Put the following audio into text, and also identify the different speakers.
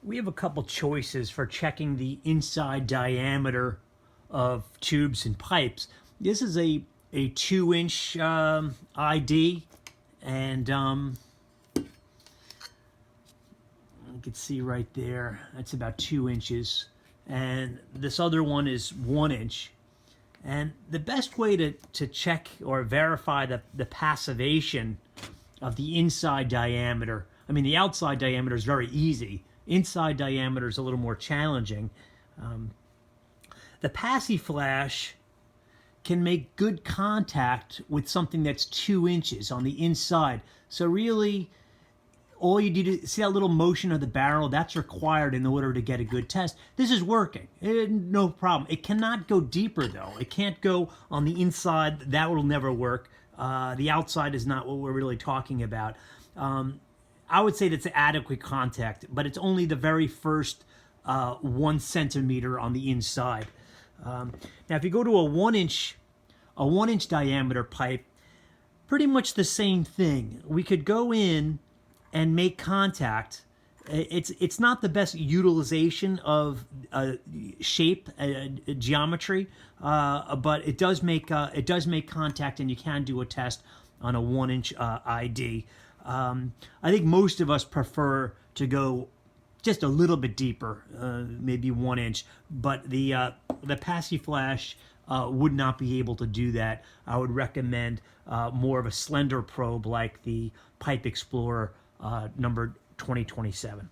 Speaker 1: We have a couple choices for checking the inside diameter of tubes and pipes. This is a 2-inch ID, and you can see right there, that's about 2 inches. And this other one is 1 inch. And the best way to check or verify the passivation of the inside diameter, I mean, the outside diameter is very easy. Inside diameter is a little more challenging. The Passi-Flash can make good contact with something that's 2 inches on the inside. So really, all you do to see that little motion of the barrel, that's required in order to get a good test. This is working, no problem. It cannot go deeper though. It can't go on the inside. That will never work. The outside is not what we're really talking about. I would say that's adequate contact, but it's only the very first 1 centimeter on the inside. Now, if you go to a 1 inch diameter pipe, pretty much the same thing. We could go in and make contact. It's not the best utilization of shape, geometry, but it does make contact, and you can do a test on a 1 inch ID. I think most of us prefer to go just a little bit deeper, maybe 1 inch, but the Passi-Flash would not be able to do that. I would recommend more of a slender probe like the Pipe Explorer number 2027.